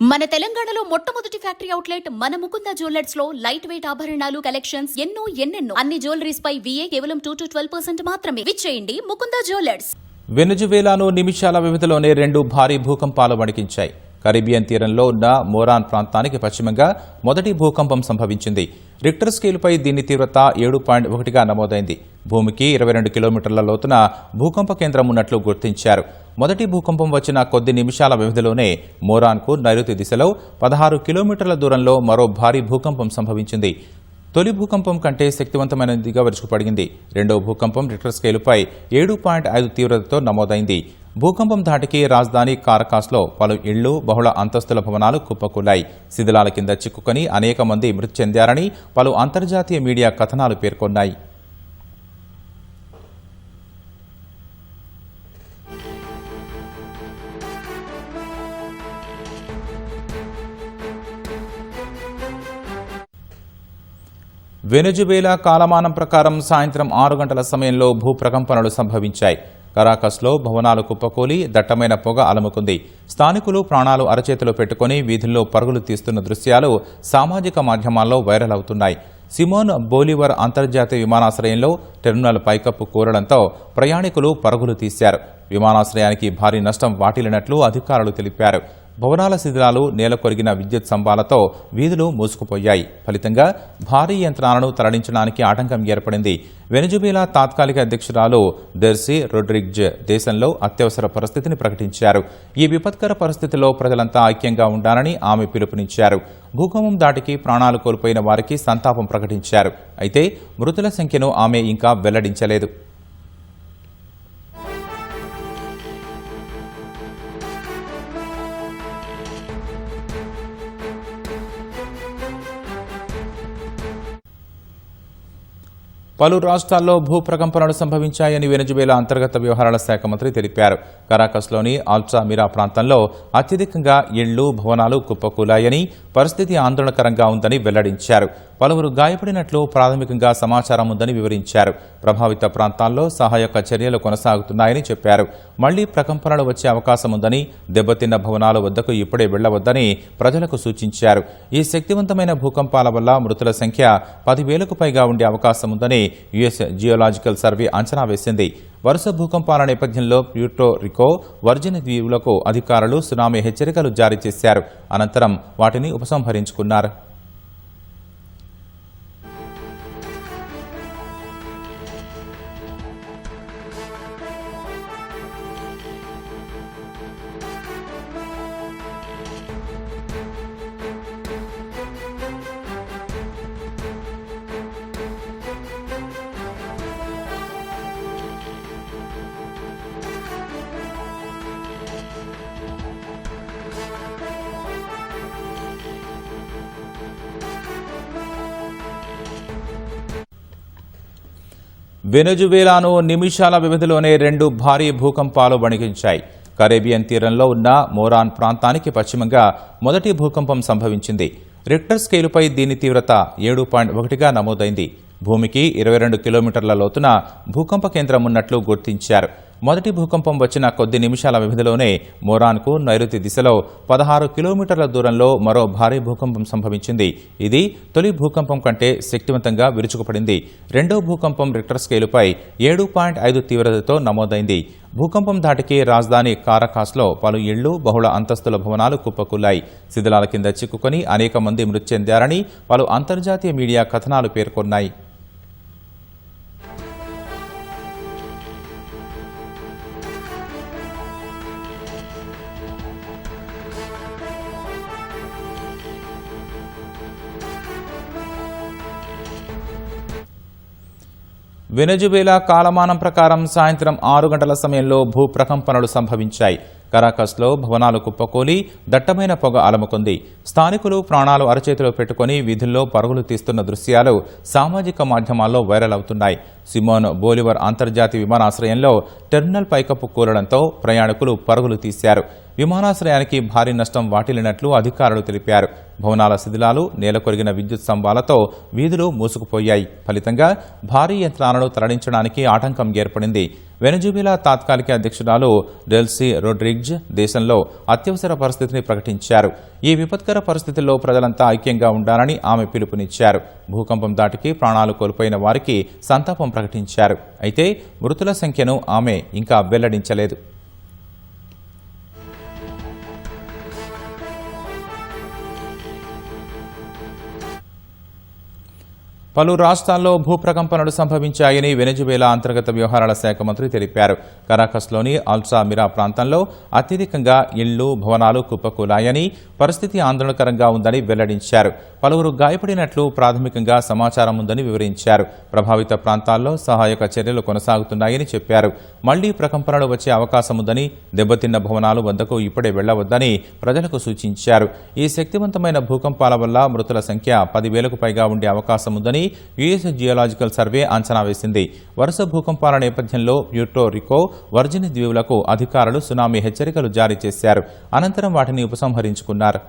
మన తెలంగాణలో మొట్టమొదటి ఫ్యాక్టరీ అవుట్లెట్ మన ముకుంద జ్యువెలర్స్ లో లైట్ వెయిట్ ఆభరణాలు కలెక్షన్స్ ఎన్నెన్నో అన్ని జ్యువెలరీస్ పై VA కేవలం 2 to 12% మాత్రమే. విచ్చేయండి ముకుంద జ్యువెలర్స్. వెనుజువేలాను నిమిషాల వ్యవధిలోనే 2 భారీ భూకంపాలు వణికించాయి. కరీబియన్ తీరంలో ఉన్న మోరాన్ ప్రాంతానికి పశ్చిమంగా మొదటి భూకంపం సంభవించింది. రిక్టర్ స్కేలుపై దీని తీవ్రత 7.1గా నమోదైంది. భూమికి 22 కిలోమీటర్ల లోతున భూకంప కేంద్రం ఉన్నట్లు గుర్తించారు. మొదటి భూకంపం వచ్చిన కొద్ది నిమిషాల వ్యవధిలోనే మోరాన్కు నైరుతి దిశలో 16 కిలోమీటర్ల దూరంలో మరో భారీ భూకంపం సంభవించింది. తొలి భూకంపం కంటే శక్తివంతమైనదిగా విరుచుకుపడింది. రెండో భూకంపం రిక్టర్ స్కేలుపై 7.5 తీవ్రతతో నమోదైంది. భూకంపం ధాటికి రాజధాని కారకాస్లో పలు ఇళ్లు, బహుళ అంతస్తుల భవనాలు కుప్పకూలాయి. శిథిలాల కింద చిక్కుకొని అనేక మంది మృతి చెందారని పలు అంతర్జాతీయ మీడియా కథనాలు పేర్కొన్నాయి. వెనుజువేలా కాలమానం ప్రకారం సాయంత్రం 6 గంటల సమయంలో భూప్రకంపనలు సంభవించాయి. కరాకస్లో భవనాలు కుప్పకూలి దట్టమైన పొగ అలముకుంది. స్థానికులు ప్రాణాలు అరచేతిలో పెట్టుకుని వీధుల్లో పరుగులు తీస్తున్న దృశ్యాలు సామాజిక మాధ్యమాల్లో వైరల్ అవుతున్నాయి. సిమోన్ బోలివర్ అంతర్జాతీయ విమానాశ్రయంలో టెర్మినల్ పైకప్పు కూలడంతో ప్రయాణికులు పరుగులు తీశారు. విమానాశ్రయానికి భారీ నష్టం వాటిల్లినట్లు అధికారులు తెలిపారు. భవనాల శిథిలాలు, నేల కొరిగిన విద్యుత్ స్తంభాలతో వీధులు మూసుకుపోయాయి. ఫలితంగా భారీ యంత్రాలను తరలించడానికి ఆటంకం ఏర్పడింది. వెనుజువేలా తాత్కాలిక అధ్యక్షురాలు డెర్సీ రొడ్రిగ్జ్ దేశంలో అత్యవసర పరిస్థితిని ప్రకటించారు. ఈ విపత్కర పరిస్థితిలో ప్రజలంతా ఐక్యంగా ఉండాలని ఆమె పిలుపునిచ్చారు. భూకంపం దాటికి ప్రాణాలు కోల్పోయిన వారికి సంతాపం ప్రకటించారు. అయితే మృతుల సంఖ్యను ఆమె ఇంకా వెల్లడించలేదు. పలు రాష్ట్రాల్లో భూప్రకంపనలు సంభవించాయని వెనుజువేలా అంతర్గత వ్యవహారాల శాఖ మంత్రి తెలిపారు. కరాకస్లోని ఆల్ట్రామిరా ప్రాంతంలో అత్యధికంగా ఇళ్లు, భవనాలు కుప్పకూలాయని, పరిస్థితి ఆందోళనకరంగా ఉందని వెల్లడించారు. పలువురు గాయపడినట్లు ప్రాథమికంగా సమాచారం ఉందని వివరించారు. ప్రభావిత ప్రాంతాల్లో సహాయక చర్యలు కొనసాగుతున్నాయని చెప్పారు. మళ్లీ ప్రకంపనలు వచ్చే అవకాశం ఉందని, దెబ్బతిన్న భవనాల వద్దకు ఇప్పుడే వెళ్లవద్దని ప్రజలకు సూచించారు. ఈ శక్తివంతమైన భూకంపాల వల్ల మృతుల సంఖ్య 10,000కు పైగా ఉండే అవకాశం ఉందని యుఎస్ జియోలాజికల్ సర్వే అంచనా వేసింది. వరుస భూకంపాల నేపథ్యంలో ప్యూర్టో రికో, వర్జిన్ ద్వీపులకు అధికారులు సునామీ హెచ్చరికలు జారీ చేశారు. అనంతరం వాటిని ఉపసంహరించుకున్నారు. వెనుజువేలాను నిమిషాల వ్యవధిలోనే 2 భారీ భూకంపాలు వణికించాయి. కరేబియన్ తీరంలో ఉన్న మోరాన్ ప్రాంతానికి పశ్చిమంగా మొదటి భూకంపం సంభవించింది. రిక్టర్ స్కేలుపై దీని తీవ్రత 7.1గా నమోదైంది. భూమికి 22 కిలోమీటర్ల లోతున భూకంప కేంద్రం ఉన్నట్లు గుర్తించారు. మొదటి భూకంపం వచ్చిన కొద్ది నిమిషాల వ్యవధిలోనే మోరాన్కు నైరుతి దిశలో 16 కిలోమీటర్ల దూరంలో మరో భారీ భూకంపం సంభవించింది. ఇది తొలి భూకంపం కంటే శక్తివంతంగా విరుచుకుపడింది. రెండో భూకంపం రిక్టర్ స్కేలుపై 7.5 తీవ్రతతో నమోదైంది. భూకంపం ధాటికి రాజధాని కారకాస్లో పలు ఇళ్లు, బహుళ అంతస్తుల భవనాలు కుప్పకూలాయి. శిథిలాల కింద చిక్కుకొని అనేక మంది మృతి చెందారని పలు అంతర్జాతీయ మీడియా కథనాలు పేర్కొన్నాయి. వెనుజువేలా కాలమానం ప్రకారం సాయంత్రం 6 గంటల సమయంలో భూప్రకంపనలు సంభవించాయి. కరాకస్లో భవనాలు కుప్పకూలి దట్టమైన పొగ అలముకుంది. స్థానికులు ప్రాణాలు అరచేతిలో పెట్టుకుని వీధుల్లో పరుగులు తీస్తున్న దృశ్యాలు సామాజిక మాధ్యమాల్లో వైరల్ అవుతున్నాయి. సిమోన్ బోలివర్ అంతర్జాతీయ విమానాశ్రయంలో టెర్మినల్ పైకప్పు కూలడంతో ప్రయాణికులు పరుగులు తీశారు. విమానాశ్రయానికి భారీ నష్టం వాటిల్లినట్లు అధికారులు తెలిపారు. భవనాల శిథిలాలు, నేల కొరిగిన విద్యుత్ స్తంభాలతో వీధులు మూసుకుపోయాయి. ఫలితంగా భారీ యంత్రాలను తరలించడానికి ఆటంకం ఏర్పడింది. వెనజువేలా తాత్కాలిక అధ్యక్షురాలు డెల్సీ రోడ్రిగ్జ్ దేశంలో అత్యవసర పరిస్థితిని ప్రకటించారు. ఈ విపత్కర పరిస్థితుల్లో ప్రజలంతా ఐక్యంగా ఉండాలని ఆమె పిలుపునిచ్చారు. భూకంపం దాటికి ప్రాణాలు కోల్పోయిన వారికి సంతాపం ప్రకటించారు. అయితే మృతుల సంఖ్యను ఆమె ఇంకా వెల్లడించలేదు. పలు రాష్ట్రాల్లో భూప్రకంపనలు సంభవించాయని వెనజువేలా అంతర్గత వ్యవహారాల శాఖ మంత్రి తెలిపారు. కరాకస్లోని అల్సామిరా ప్రాంతంలో అత్యధికంగా ఇళ్లు, భవనాలు కుప్పకూలాయని, పరిస్థితి ఆందోళనకరంగా ఉందని వెల్లడించారు. పలువురు గాయపడినట్లు ప్రాథమికంగా సమాచారం ఉందని వివరించారు. ప్రభావిత ప్రాంతాల్లో సహాయక చర్యలు కొనసాగుతున్నాయని చెప్పారు. మళ్లీ ప్రకంపనలు వచ్చే అవకాశం ఉందని, దెబ్బతిన్న భవనాలు వద్దకు ఇప్పుడే వెళ్లవద్దని ప్రజలకు సూచించారు. ఈ శక్తివంతమైన భూకంపాల వల్ల మృతుల సంఖ్య 10,000కు పైగా ఉండే అవకాశం ఉందని యుఎస్ జియోలాజికల్ సర్వే అంచనా వేసింది. వరుస భూకంపాల నేపథ్యంలో ప్యూర్టో రికో, వర్జిన్ దీవులకు అధికారులు సునామీ హెచ్చరికలు జారీ చేశారు. అనంతరం వాటిని ఉపసంహరించుకున్నారు.